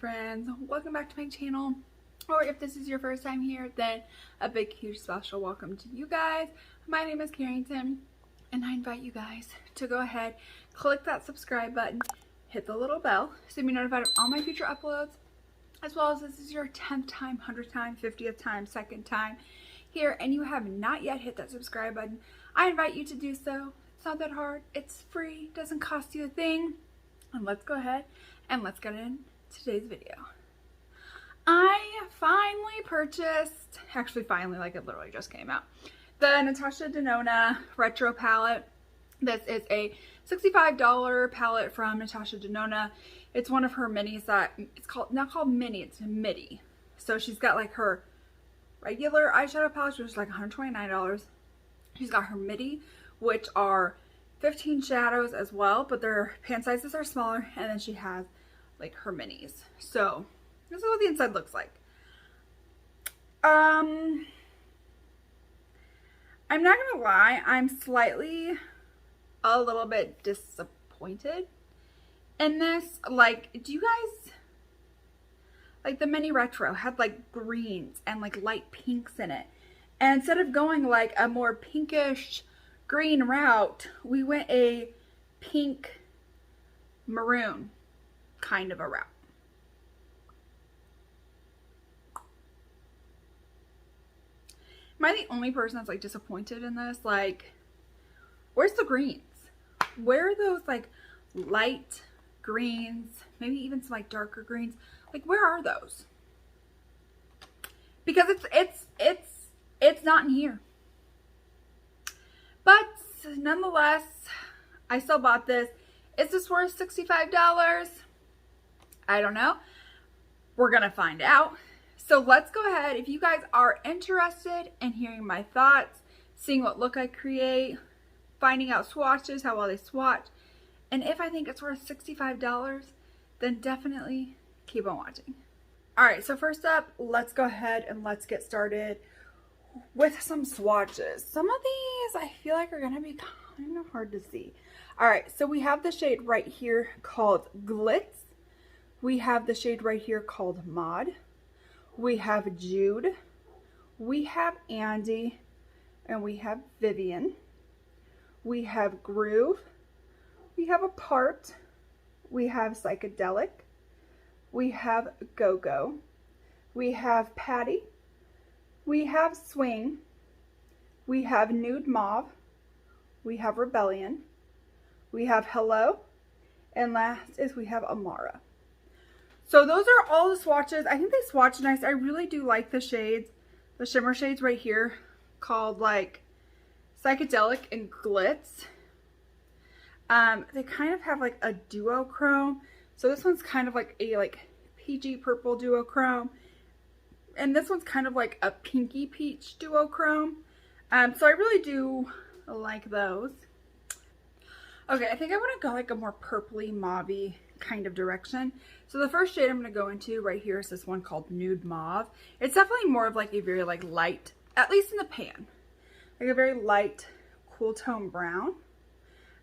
friends, welcome back to my channel, or if this is your first time here, then a big huge special welcome to you guys. My name is Carrington and I invite you guys to go ahead, click that subscribe button, hit the little bell so you'll be notified of all my future uploads, as well as this is your 10th time, 100th time, 50th time, 2nd time here and you have not yet hit that subscribe button. I invite you to do so. It's not that hard, it's free, doesn't cost you a thing. And let's go ahead and let's get into today's video. I finally purchased, like it literally just came out, the Natasha Denona Retro Palette. This is a $65 palette from Natasha Denona. It's one of her minis that it's not called mini, it's midi. So she's got like her regular eyeshadow palette, which is like $129. She's got her midi, which are 15 shadows as well, but their pan sizes are smaller, and then she has like her minis. So this is what the inside looks like. I'm not gonna lie, I'm slightly a little bit disappointed in this. Like, do you guys like the mini retro had like greens and like light pinks in it, and instead of going like a more pinkish green route, we went a pink maroon kind of a route. Am I the only person that's like disappointed in this? Like, where's the greens? Where are those like light greens, maybe even some like darker greens? Like, where are those? Because it's not in here. But nonetheless, I still bought this. Is this worth $65? I don't know. We're gonna find out. So let's go ahead. If you guys are interested in hearing my thoughts, seeing what look I create, finding out swatches, how well they swatch, and if I think it's worth $65, then definitely keep on watching. Alright, so first up, let's go ahead and let's get started with some swatches. Some of these I feel like are gonna be kind of hard to see. All right, so we have the shade right here called Glitz. We have the shade right here called Mod. We have Jude. We have Andy, and we have Vivian. We have Groove. We have Apart. We have Psychedelic. We have Go-Go. We have Patty. We have Swing, we have Nude Mauve, we have Rebellion, we have Hello, and last is we have Amara. So those are all the swatches. I think they swatch nice. I really do like the shades, the shimmer shades right here called like Psychedelic and Glitz. They kind of have like a duochrome. So this one's kind of like a peachy purple duochrome. And this one's kind of like a pinky peach duochrome. So I really do like those. Okay, I think I want to go like a more purpley mauve-y kind of direction. So the first shade I'm going to go into right here is this one called Nude Mauve. It's definitely more of like a very like light, at least in the pan, like a very light cool tone brown.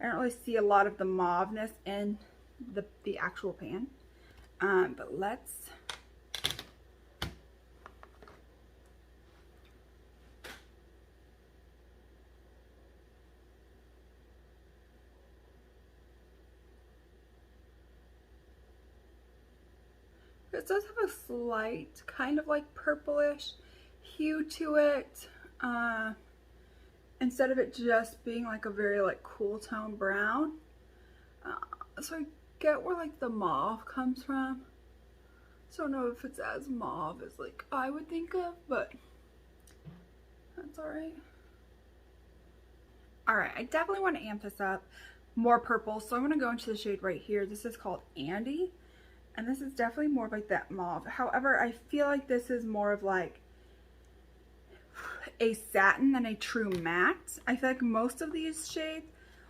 I don't really see a lot of the mauveness in the actual pan. But let's it does have a slight kind of like purplish hue to it, instead of it just being like a very like cool tone brown. So I get where like the mauve comes from. So I don't know if it's as mauve as like I would think of, but that's alright. Alright, I definitely want to amp this up more purple, so I'm going to go into the shade right here. This is called Andy. And this is definitely more of like that mauve. However, I feel like this is more of like a satin than a true matte. I feel like most of these shades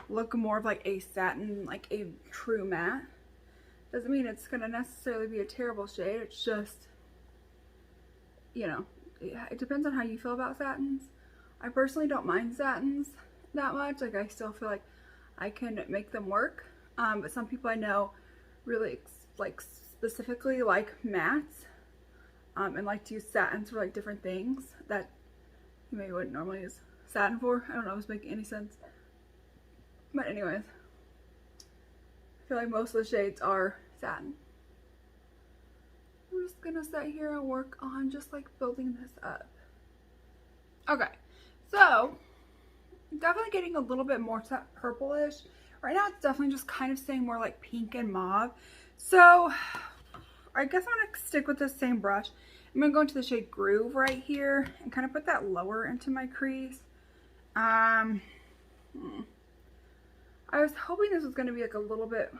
look more of like a satin, like a true matte. Doesn't mean it's going to necessarily be a terrible shade. It's just, you know, it depends on how you feel about satins. I personally don't mind satins that much. Like, I still feel like I can make them work. But some people I know really like specifically like mattes and like to use satins for like different things that you maybe wouldn't normally use satin for. I don't know if it's making any sense. But anyways, I feel like most of the shades are satin. I'm just gonna sit here and work on just like building this up. Okay, so definitely getting a little bit more purplish. Right now it's definitely just kind of staying more like pink and mauve. So I guess I'm gonna stick with the same brush. I'm gonna go into the shade Groove right here and kind of put that lower into my crease. I was hoping this was gonna be like a little bit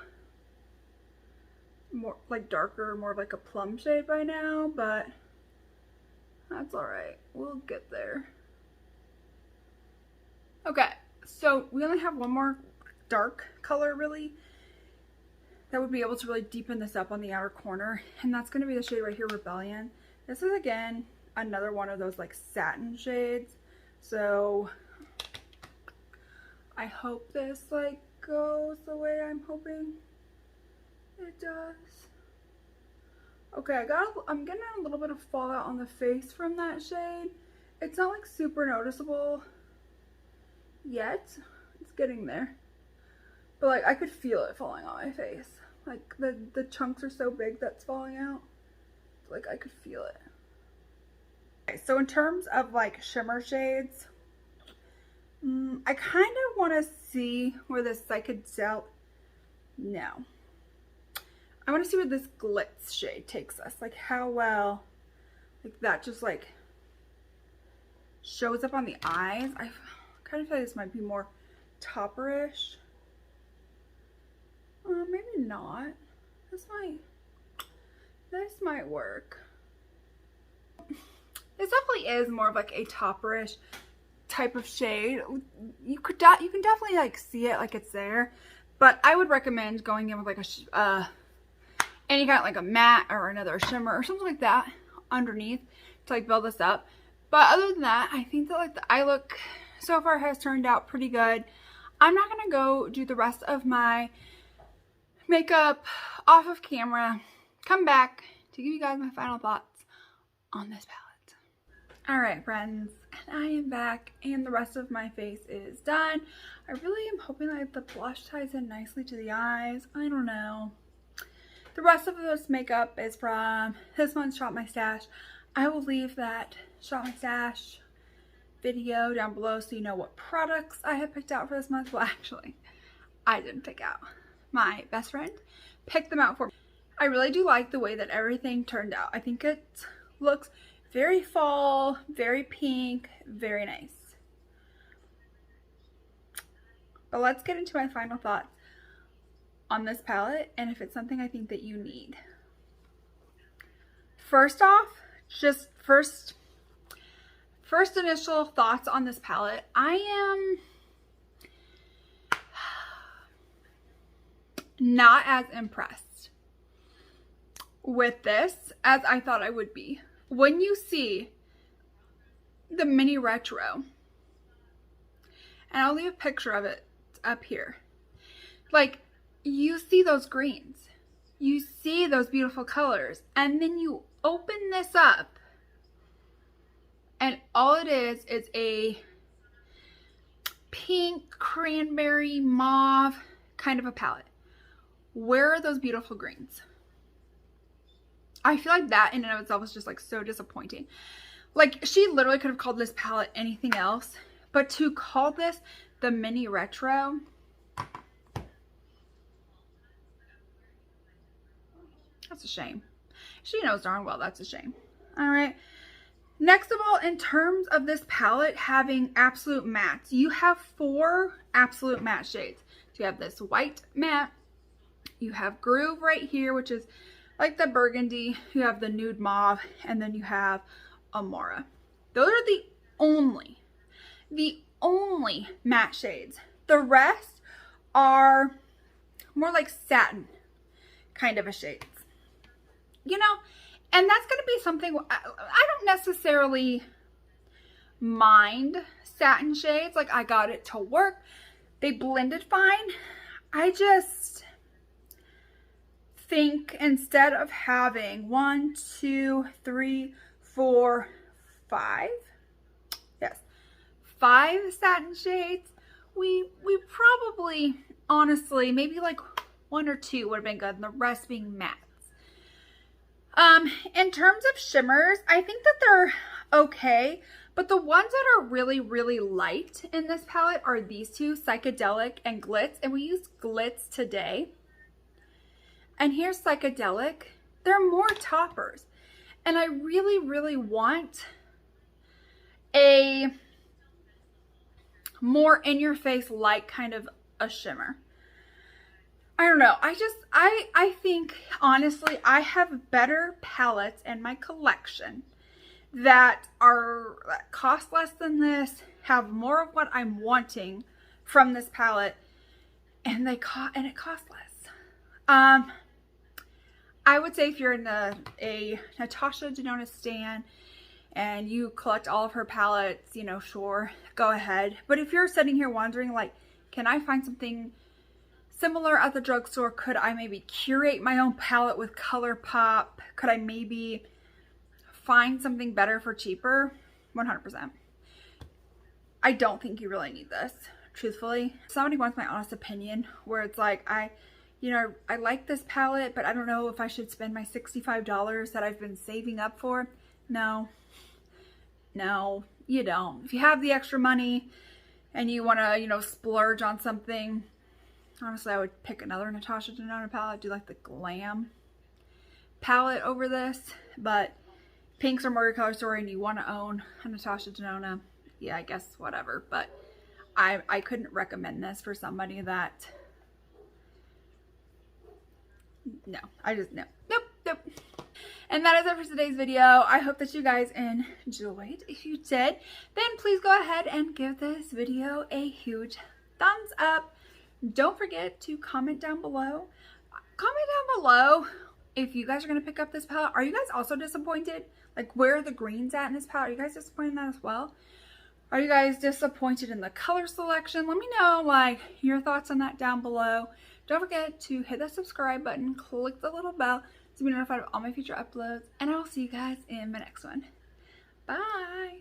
more like darker, more of like a plum shade by now, but that's all right. We'll get there. Okay, so we only have one more dark color really that would be able to really deepen this up on the outer corner, and that's going to be the shade right here, Rebellion. This is again another one of those like satin shades, so I hope this like goes the way I'm hoping it does. Okay, I'm getting a little bit of fallout on the face from that shade. It's not like super noticeable yet. It's getting there. But like I could feel it falling on my face. Like the chunks are so big that's falling out. Like I could feel it. Okay, so in terms of like shimmer shades, I kind of want to see where this psychedelic, no. I want to see where this glitz shade takes us. Like how well, like that just like shows up on the eyes. I kind of feel like this might be more topperish. Maybe not. This might work. This definitely is more of like a topperish type of shade. You can definitely like see it like it's there, but I would recommend going in with like a any kind of like a matte or another shimmer or something like that underneath to like build this up. But other than that, I think that like the eye look so far has turned out pretty good. I'm not gonna go do the rest of my makeup off of camera, come back to give you guys my final thoughts on this palette. All right, friends, and I am back and the rest of my face is done. I really am hoping that the blush ties in nicely to the eyes. I don't know. The rest of this makeup is from this month's Shop My Stash. I will leave that Shop My Stash video down below so you know what products I have picked out for this month. Well, actually, I didn't pick out. My best friend picked them out for me. I really do like the way that everything turned out. I think it looks very fall, very pink, very nice. But let's get into my final thoughts on this palette and if it's something I think that you need. First off, just first initial thoughts on this palette. I am not as impressed with this as I thought I would be. When you see the mini retro, and I'll leave a picture of it up here, like you see those greens, you see those beautiful colors, and then you open this up and all it is a pink, cranberry, mauve kind of a palette. Where are those beautiful greens? I feel like that in and of itself is just like so disappointing. Like she literally could have called this palette anything else, but to call this the mini retro, that's a shame. She knows darn well that's a shame. All right. Next of all, in terms of this palette having absolute mattes, you have 4 absolute matte shades. So you have this white matte, you have Groove right here, which is like the burgundy, you have the Nude Mauve, and then you have Amora. Those are the only matte shades. The rest are more like satin kind of a shades, you know, and that's going to be something I don't necessarily mind satin shades. Like I got it to work. They blended fine. I just think instead of having 1, 2, 3, 4, 5, yes, 5 satin shades, we probably, honestly, maybe like 1 or 2 would have been good, and the rest being mattes. In terms of shimmers, I think that they're okay, but the ones that are really, really light in this palette are these two, Psychedelic and Glitz, and we used Glitz today. And here's Psychedelic. They're more toppers, and I really, really want a more in-your-face light kind of a shimmer. I don't know. I think, honestly, I have better palettes in my collection that cost less than this, have more of what I'm wanting from this palette, and it costs less. I would say if you're in a Natasha Denona stan and you collect all of her palettes, you know, sure, go ahead. But if you're sitting here wondering, like, can I find something similar at the drugstore? Could I maybe curate my own palette with ColourPop? Could I maybe find something better for cheaper? 100%. I don't think you really need this, truthfully. If somebody wants my honest opinion, where it's like, I like this palette, but I don't know if I should spend my $65 that I've been saving up for. No, you don't. If you have the extra money and you want to, you know, splurge on something, honestly, I would pick another Natasha Denona palette, do like the Glam palette over this. But pinks are more your color story and you want to own a Natasha Denona, yeah, I guess whatever. But I couldn't recommend this for somebody that, no, nope. And that is it for today's video. I hope that you guys enjoyed. If you did, then please go ahead and give this video a huge thumbs up. Don't forget to comment down below. If you guys are going to pick up this palette. Are you guys also disappointed? Like, where are the greens at in this palette? Are you guys disappointed in that as well? Are you guys disappointed in the color selection? Let me know, like, your thoughts on that down below. Don't forget to hit that subscribe button, click the little bell to be notified of all my future uploads, and I will see you guys in my next one. Bye!